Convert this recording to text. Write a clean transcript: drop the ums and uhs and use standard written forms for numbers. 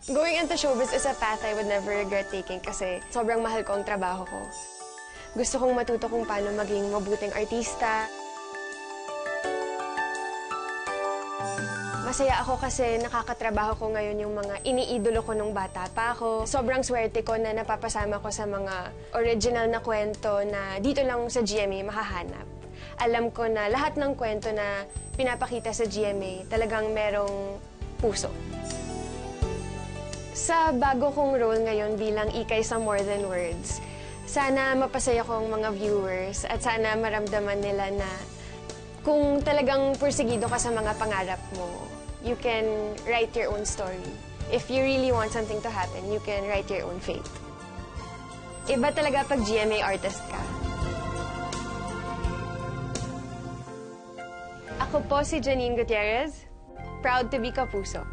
Going into showbiz is a path I would never regret taking kasi sobrang mahal ko ang trabaho ko. Gusto kong matuto kung paano maging mabuting artista. Masaya ako kasi nakakatrabaho ko ngayon yung mga iniidolo ko nung bata pa ako. Sobrang swerte ko na napapasama ko sa mga original na kwento na dito lang sa GMA mahahanap. Alam ko na lahat ng kwento na pinapakita sa GMA talagang merong puso. Sa bago kong role ngayon bilang ikay sa More Than Words, sana mapasaya ko ang mga viewers at sana maramdaman nila na kung talagang pursigido ka sa mga pangarap mo, you can write your own story. If you really want something to happen, you can write your own fate. Iba talaga pag GMA artist ka. Ako po si Janine Gutierrez, proud to be Kapuso.